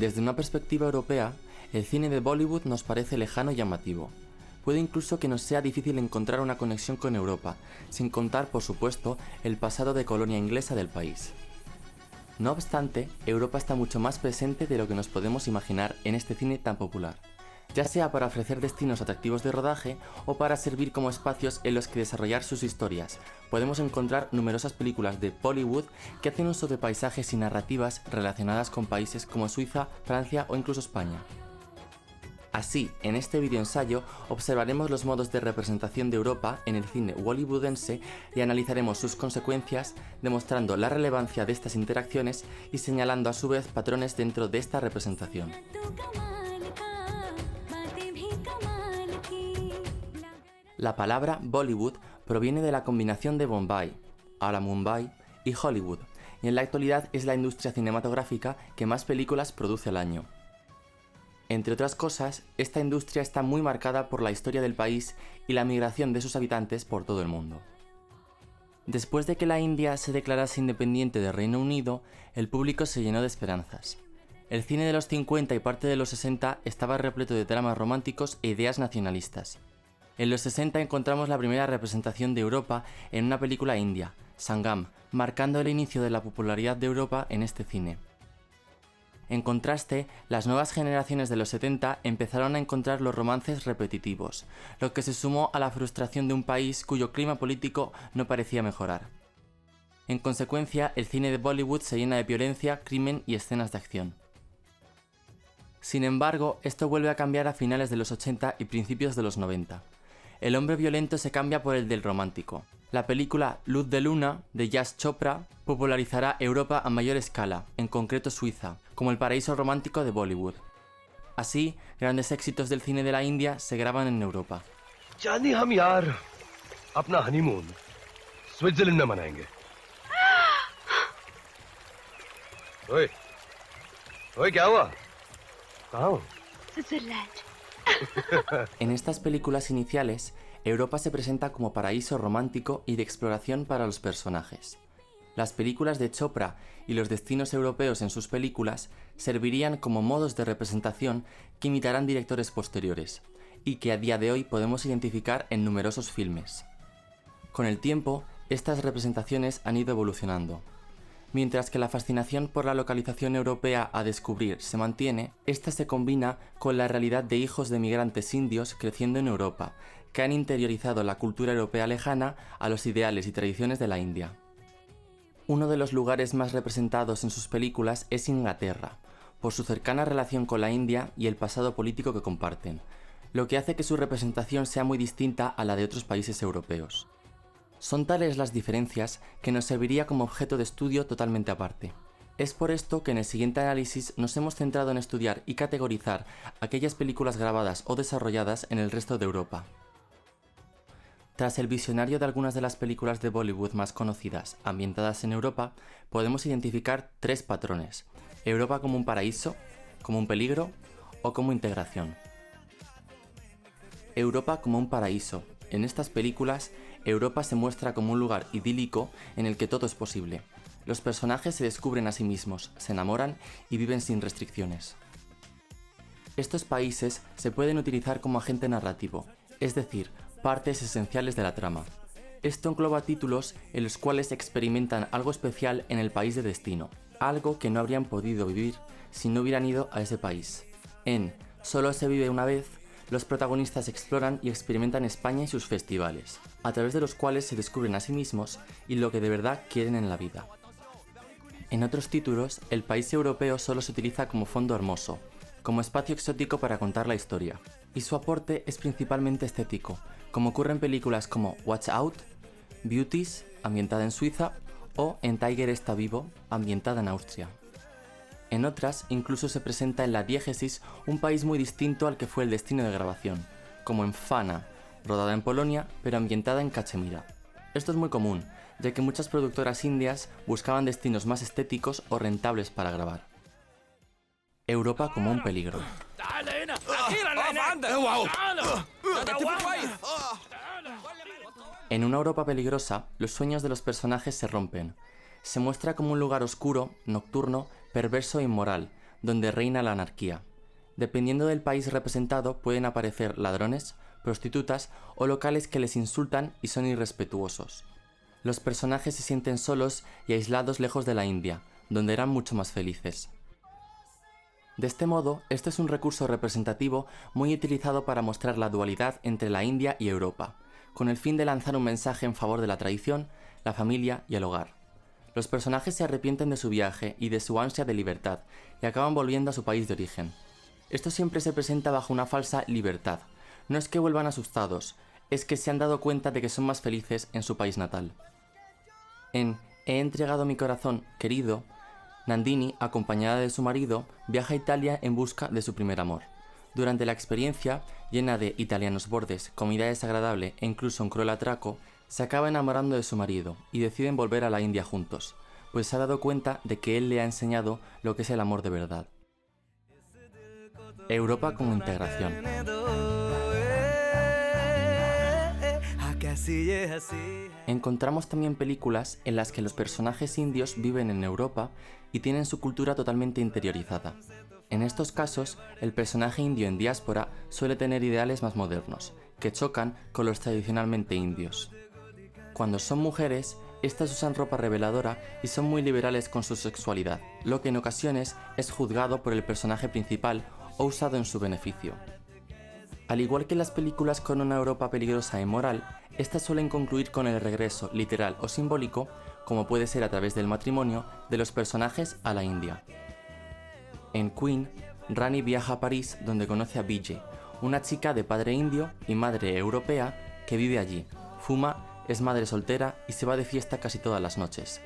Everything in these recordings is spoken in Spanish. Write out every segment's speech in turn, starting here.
Desde una perspectiva europea, el cine de Bollywood nos parece lejano y llamativo. Puede incluso que nos sea difícil encontrar una conexión con Europa, sin contar, por supuesto, el pasado de colonia inglesa del país. No obstante, Europa está mucho más presente de lo que nos podemos imaginar en este cine tan popular, ya sea para ofrecer destinos atractivos de rodaje o para servir como espacios en los que desarrollar sus historias. Podemos encontrar numerosas películas de Bollywood que hacen uso de paisajes y narrativas relacionadas con países como Suiza, Francia o incluso España. Así, en este videoensayo observaremos los modos de representación de Europa en el cine hollywoodense y analizaremos sus consecuencias, demostrando la relevancia de estas interacciones y señalando a su vez patrones dentro de esta representación. La palabra Bollywood proviene de la combinación de Bombay, ahora Mumbai, y Hollywood, y en la actualidad es la industria cinematográfica que más películas produce al año. Entre otras cosas, esta industria está muy marcada por la historia del país y la migración de sus habitantes por todo el mundo. Después de que la India se declarase independiente del Reino Unido, el público se llenó de esperanzas. El cine de los 50 y parte de los 60 estaba repleto de dramas románticos e ideas nacionalistas. En los 60 encontramos la primera representación de Europa en una película india, Sangam, marcando el inicio de la popularidad de Europa en este cine. En contraste, las nuevas generaciones de los 70 empezaron a encontrar los romances repetitivos, lo que se sumó a la frustración de un país cuyo clima político no parecía mejorar. En consecuencia, el cine de Bollywood se llena de violencia, crimen y escenas de acción. Sin embargo, esto vuelve a cambiar a finales de los 80 y principios de los 90. El hombre violento se cambia por el del romántico. La película Luz de Luna, de Yash Chopra, popularizará Europa a mayor escala, en concreto Suiza, como el paraíso romántico de Bollywood. Así, grandes éxitos del cine de la India se graban en Europa. चांदी हम यार अपना honeymoon Switzerland में मनाएंगे। ओए, ओए क्या हुआ? कहाँ हो? Switzerland. En estas películas iniciales, Europa se presenta como paraíso romántico y de exploración para los personajes. Las películas de Chopra y los destinos europeos en sus películas servirían como modos de representación que imitarán directores posteriores, y que a día de hoy podemos identificar en numerosos filmes. Con el tiempo, estas representaciones han ido evolucionando. Mientras que la fascinación por la localización europea a descubrir se mantiene, esta se combina con la realidad de hijos de migrantes indios creciendo en Europa, que han interiorizado la cultura europea lejana a los ideales y tradiciones de la India. Uno de los lugares más representados en sus películas es Inglaterra, por su cercana relación con la India y el pasado político que comparten, lo que hace que su representación sea muy distinta a la de otros países europeos. Son tales las diferencias que nos serviría como objeto de estudio totalmente aparte. Es por esto que en el siguiente análisis nos hemos centrado en estudiar y categorizar aquellas películas grabadas o desarrolladas en el resto de Europa. Tras el visionario de algunas de las películas de Bollywood más conocidas ambientadas en Europa, podemos identificar tres patrones: Europa como un paraíso, como un peligro o como integración. Europa como un paraíso. En estas películas, Europa se muestra como un lugar idílico en el que todo es posible. Los personajes se descubren a sí mismos, se enamoran y viven sin restricciones. Estos países se pueden utilizar como agente narrativo, es decir, partes esenciales de la trama. Esto engloba títulos en los cuales experimentan algo especial en el país de destino, algo que no habrían podido vivir si no hubieran ido a ese país. En Solo se vive una vez, los protagonistas exploran y experimentan España y sus festivales, a través de los cuales se descubren a sí mismos y lo que de verdad quieren en la vida. En otros títulos, el país europeo solo se utiliza como fondo hermoso, como espacio exótico para contar la historia, y su aporte es principalmente estético, como ocurre en películas como Watch Out, Beauties, ambientada en Suiza, o En Tiger está vivo, ambientada en Austria. En otras, incluso se presenta en la diégesis un país muy distinto al que fue el destino de grabación, como en Fana, rodada en Polonia, pero ambientada en Cachemira. Esto es muy común, ya que muchas productoras indias buscaban destinos más estéticos o rentables para grabar. Europa como un peligro. En una Europa peligrosa, los sueños de los personajes se rompen. Se muestra como un lugar oscuro, nocturno, perverso e inmoral, donde reina la anarquía. Dependiendo del país representado pueden aparecer ladrones, prostitutas o locales que les insultan y son irrespetuosos. Los personajes se sienten solos y aislados lejos de la India, donde eran mucho más felices. De este modo, este es un recurso representativo muy utilizado para mostrar la dualidad entre la India y Europa, con el fin de lanzar un mensaje en favor de la tradición, la familia y el hogar. Los personajes se arrepienten de su viaje y de su ansia de libertad y acaban volviendo a su país de origen. Esto siempre se presenta bajo una falsa libertad. No es que vuelvan asustados, es que se han dado cuenta de que son más felices en su país natal. En He entregado mi corazón, querido, Nandini, acompañada de su marido, viaja a Italia en busca de su primer amor. Durante la experiencia, llena de italianos bordes, comida desagradable e incluso un cruel atraco, se acaba enamorando de su marido y deciden volver a la India juntos, pues se ha dado cuenta de que él le ha enseñado lo que es el amor de verdad. Europa como integración. Encontramos también películas en las que los personajes indios viven en Europa y tienen su cultura totalmente interiorizada. En estos casos, el personaje indio en diáspora suele tener ideales más modernos, que chocan con los tradicionalmente indios. Cuando son mujeres, estas usan ropa reveladora y son muy liberales con su sexualidad, lo que en ocasiones es juzgado por el personaje principal o usado en su beneficio. Al igual que las películas con una Europa peligrosa e inmoral, estas suelen concluir con el regreso literal o simbólico, como puede ser a través del matrimonio, de los personajes a la India. En Queen, Rani viaja a París donde conoce a Vijay, una chica de padre indio y madre europea que vive allí, fuma, es madre soltera y se va de fiesta casi todas las noches.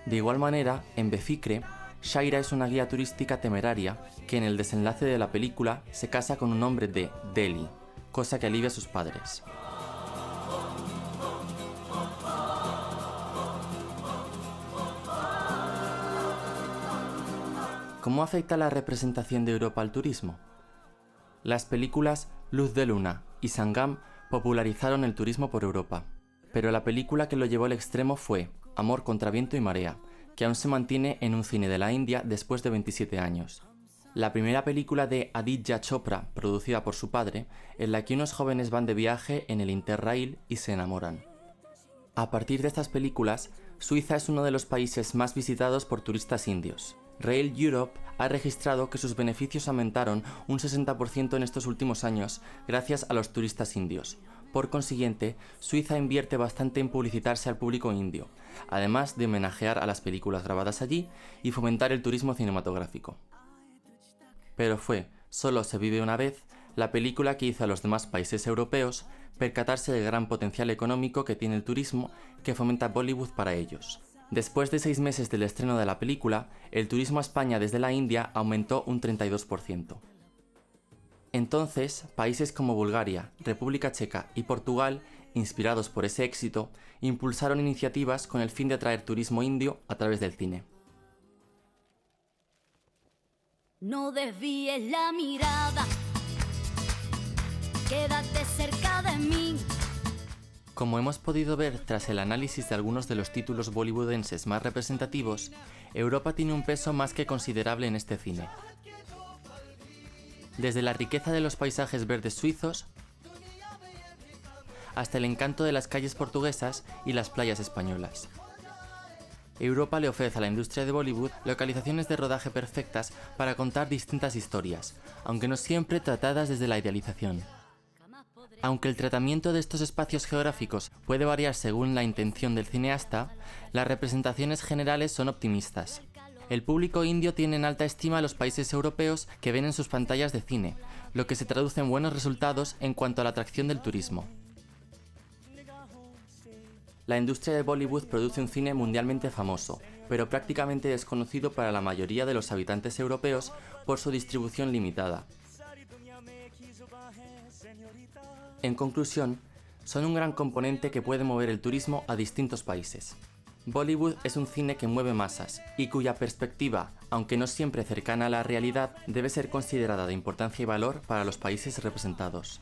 De igual manera, en Befikre, Shaira es una guía turística temeraria que en el desenlace de la película se casa con un hombre de Delhi, cosa que alivia a sus padres. ¿Cómo afecta la representación de Europa al turismo? Las películas Luz de Luna y Sangam popularizaron el turismo por Europa, pero la película que lo llevó al extremo fue Amor contra viento y marea, que aún se mantiene en un cine de la India después de 27 años. La primera película de Aditya Chopra, producida por su padre, en la que unos jóvenes van de viaje en el Interrail y se enamoran. A partir de estas películas, Suiza es uno de los países más visitados por turistas indios. Rail Europe ha registrado que sus beneficios aumentaron un 60% en estos últimos años gracias a los turistas indios. Por consiguiente, Suiza invierte bastante en publicitarse al público indio, además de homenajear a las películas grabadas allí y fomentar el turismo cinematográfico. Pero fue Solo se vive una vez la película que hizo a los demás países europeos percatarse del gran potencial económico que tiene el turismo que fomenta Bollywood para ellos. Después de 6 meses del estreno de la película, el turismo a España desde la India aumentó un 32%. Entonces, países como Bulgaria, República Checa y Portugal, inspirados por ese éxito, impulsaron iniciativas con el fin de atraer turismo indio a través del cine. No desvíes la mirada, quédate cerca de mí. Como hemos podido ver tras el análisis de algunos de los títulos bollywoodenses más representativos, Europa tiene un peso más que considerable en este cine. Desde la riqueza de los paisajes verdes suizos, hasta el encanto de las calles portuguesas y las playas españolas. Europa le ofrece a la industria de Bollywood localizaciones de rodaje perfectas para contar distintas historias, aunque no siempre tratadas desde la idealización. Aunque el tratamiento de estos espacios geográficos puede variar según la intención del cineasta, las representaciones generales son optimistas. El público indio tiene en alta estima a los países europeos que ven en sus pantallas de cine, lo que se traduce en buenos resultados en cuanto a la atracción del turismo. La industria de Bollywood produce un cine mundialmente famoso, pero prácticamente desconocido para la mayoría de los habitantes europeos por su distribución limitada. En conclusión, son un gran componente que puede mover el turismo a distintos países. Bollywood es un cine que mueve masas y cuya perspectiva, aunque no siempre cercana a la realidad, debe ser considerada de importancia y valor para los países representados.